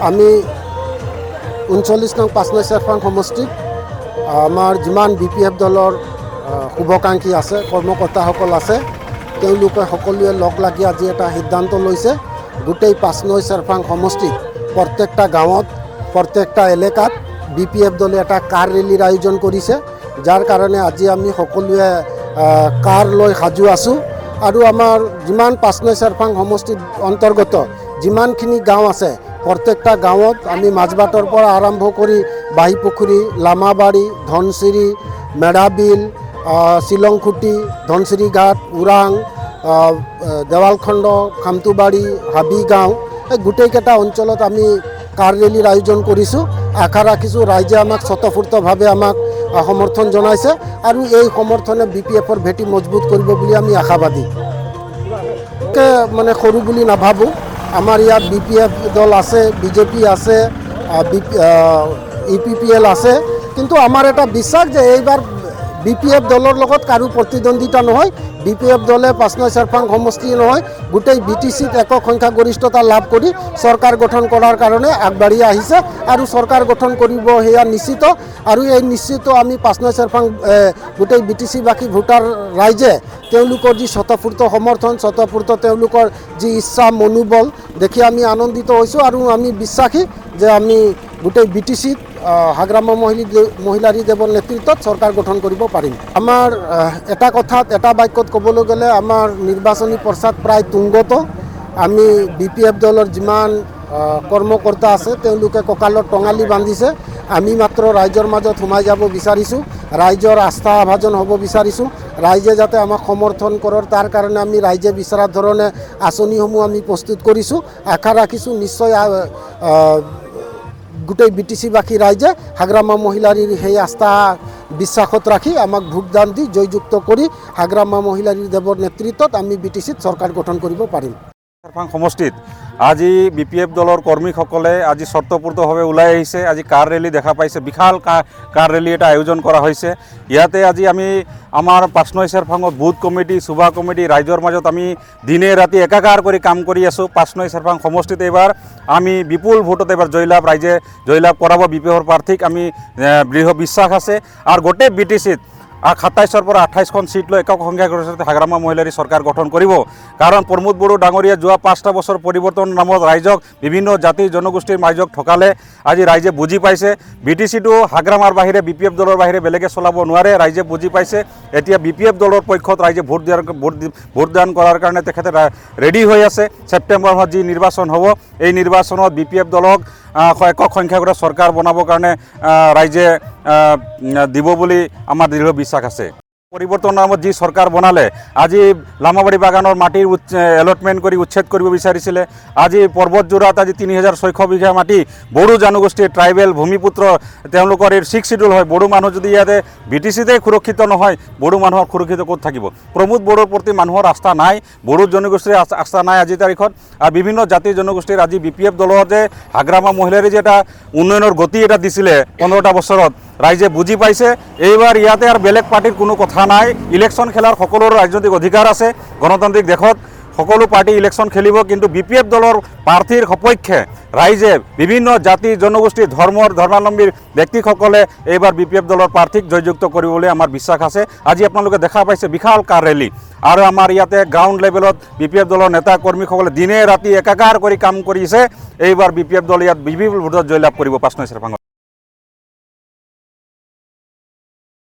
আমি 39 নং 5 নং চেৰফাং সমষ্টিত আমাৰ যিমান BPF দলৰ শুভাকাংক্ষী আছে কৰ্মকৰ্তাসকল আছে তেওঁলোকে সকলোৱে লগ লাগি আজি এটা সিদ্ধান্ত লৈছে গোটেই 5 নং চেৰফাং সমষ্টিত প্ৰত্যেকটা গাঁৱত প্ৰত্যেকটা এলেকাত BPF দলে এটা কাৰ ৰেলীৰ আয়োজন কৰিছে যাৰ কাৰণে আজি আমি সকলোৱে কাৰ লৈ সাজু আছোঁ আৰু আমাৰ যিমান 5 নং চেৰফাং সমষ্টিৰ অন্তৰ্গত যিমানখিনি গাঁও আছে প্ৰত্যেকটা গাঁৱত আমি মাজবাটৰ পৰা আৰম্ভ কৰি বাহিপুখুৰী লামাবাৰী ধনচিৰি মেৰাবিল শিলংখুটি ধনচিৰি ঘাট ওৰাং দেৱালখণ্ড খামটুবাৰী হাবিগাঁও এই গোটেইকেইটা অঞ্চলত আমি কাৰ ৰেলীৰ আয়োজন কৰিছোঁ আশা ৰাখিছোঁ ৰাইজে আমাক স্বতঃস্ফূৰ্তভাৱে আমাক সমৰ্থন জনাইছে আৰু এই সমৰ্থনে BPFৰ ভেটি মজবুত কৰিব বুলি আমি আশাবাদী মানে সৰু বুলি নাভাবোঁ আমাৰ ইয়াত BPF দল আছে BJP আছে EPPL আছে কিন্তু আমাৰ এটা বিশ্বাস যে এইবাৰ BPF দলৰ লগত কাৰো প্ৰতিদ্বন্দ্বিতা নহয় BPF দলে 5 নং চেৰফাং সমষ্টি নহয় গোটেই BTCত একক সংখ্যাগৰিষ্ঠতা লাভ কৰি চৰকাৰ গঠন কৰাৰ কাৰণে আগবাঢ়ি আহিছে আৰু চৰকাৰ গঠন কৰিব সেয়া নিশ্চিত আৰু এই নিশ্চিত আমি 5 নং চেৰফাং গোটেই BTCবাসী ভোটাৰ ৰাইজে তেওঁলোকৰ যি স্বতঃস্ফূৰ্ত সমৰ্থন স্বতঃস্ফূৰ্ত তেওঁলোকৰ যি ইচ্ছা মনোবল দেখি আমি আনন্দিত হৈছোঁ আৰু আমি বিশ্বাসী যে আমি গোটেই BTCত হাগ্ৰামা মহিলাৰী দেৱৰ নেতৃত্বত চৰকাৰ গঠন কৰিব পাৰিম আমাৰ এটা কথাত এটা বাক্যত ক'বলৈ গ'লে আমাৰ নিৰ্বাচনী প্ৰচাৰ প্ৰায় তুংগত আমি BPF দলৰ যিমান কৰ্মকৰ্তা আছে তেওঁলোকে কঁকালত টঙালি বান্ধিছে আমি মাত্ৰ ৰাইজৰ মাজত সোমাই যাব বিচাৰিছোঁ ৰাইজৰ আস্থা ভাজন হ'ব বিচাৰিছোঁ ৰাইজে যাতে আমাক সমৰ্থন কৰে তাৰ কাৰণে আমি ৰাইজে বিচৰা ধৰণে আঁচনিসমূহ আমি প্ৰস্তুত কৰিছোঁ আশা ৰাখিছোঁ নিশ্চয় গোটেই BTCবাসী ৰাইজে হাগ্ৰামা মহিলাৰীৰ সেই আস্থা বিশ্বাসত ৰাখি আমাক ভোটদান দি জয়যুক্ত কৰি হাগ্ৰামা মহিলাৰী দেৱৰ নেতৃত্বত আমি BTCত চৰকাৰ গঠন কৰিব পাৰিম চেৰফাং সমষ্টিত আজি BPF দলৰ কৰ্মীসকলে আজি স্বতঃস্ফূৰ্তভাৱে ওলাই আহিছে আজি কাৰ ৰেলী দেখা পাইছে বিশাল কাৰ ৰেলী এটা আয়োজন কৰা হৈছে ইয়াতে আজি আমি আমাৰ 5 নং চেৰফাঙত বুথ কমিটি সুভা কমিটি ৰাইজৰ মাজত আমি দিনে ৰাতি একাকাৰ কৰি কাম কৰি আছোঁ 5 নং চেৰফাং সমষ্টিত এইবাৰ আমি বিপুল ভোটত এবাৰ জয়লাভ ৰাইজে জয়লাভ কৰাব BPFৰ প্ৰাৰ্থীক আমি দৃঢ় বিশ্বাস আছে আৰু গোটেই BTCত 27ৰ পৰা 28খন সিট লৈ একক সংখ্যাগৰিষ্ঠতা হাগ্ৰামা মহিলাৰী চৰকাৰ গঠন কৰিব কাৰণ প্ৰমোদ বড়ো ডাঙৰীয়া যোৱা 5টা বছৰ পৰিৱৰ্তন নামত ৰাইজক বিভিন্ন জাতি জনগোষ্ঠীৰ মাজক ঠকালে আজি ৰাইজে বুজি পাইছে BTCটো হাগ্ৰামাৰ বাহিৰে BPF দলৰ বাহিৰে বেলেগে চলাব নোৱাৰে ৰাইজে বুজি পাইছে এতিয়া BPF দলৰ পক্ষত ৰাইজে ভোটদান কৰাৰ কাৰণে তেখেতে ৰেডি হৈ আছে ছেপ্টেম্বৰ মাহত যি নিৰ্বাচন হ'ব এই নিৰ্বাচনত BPF দলক একক সংখ্যাগৰিষ্ঠ চৰকাৰ বনাবৰ কাৰণে ৰাইজে দিব বুলি আমাৰ দৃঢ় বিশ্বাস আছে পৰিৱৰ্তন নামত যি চৰকাৰ বনালে আজি লামাবাৰী বাগানৰ মাটিৰ এলটমেণ্ট কৰি উচ্ছেদ কৰিব বিচাৰিছিলে আজি পৰ্বতজোৰাত আজি 3600 বিঘা মাটি বড়ো জনগোষ্ঠীৰ ট্ৰাইবেল ভূমিপুত্ৰ তেওঁলোকৰ এই 6 শিডিউল হয় বড়ো মানুহ যদি ইয়াতে BTCতে সুৰক্ষিত নহয় বড়ো মানুহৰ সুৰক্ষিত ক'ত থাকিব প্ৰমোদ বড়োৰ প্ৰতি মানুহৰ আস্থা নাই বড়ো জনগোষ্ঠীৰ আস্থা নাই আজিৰ তাৰিখত আৰু বিভিন্ন জাতি জনগোষ্ঠীৰ আজি BPF দলৰ যে হাগ্ৰামা মহিলাৰী যে এটা উন্নয়নৰ গতি এটা দিছিলে 15টা বছৰত ৰাইজে বুজি পাইছে এইবাৰ ইয়াতে আৰু বেলেগ পাৰ্টিৰ কোনো কথা নাই ইলেকশ্যন খেলাৰ সকলোৰে ৰাজনৈতিক অধিকাৰ আছে গণতান্ত্ৰিক দেশত সকলো পাৰ্টি ইলেকশ্যন খেলিব কিন্তু BPF দলৰ প্ৰাৰ্থীৰ সপক্ষে ৰাইজে বিভিন্ন জাতি জনগোষ্ঠী ধৰ্মাৱলম্বীৰ ব্যক্তিসকলে এইবাৰ BPF দলৰ প্ৰাৰ্থীক জয়যুক্ত কৰিবলৈ আমাৰ বিশ্বাস আছে আজি আপোনালোকে দেখা পাইছে বিশাল কাৰ ৰেলী আৰু আমাৰ ইয়াতে গ্ৰাউণ্ড লেভেলত BPF দলৰ নেতা কৰ্মীসকলে দিনে ৰাতি একাকাৰ কৰি কাম কৰিছে এইবাৰ BPF দল ইয়াত বিপুল ভোটত জয়লাভ কৰিব 5 নং চেৰফাঙত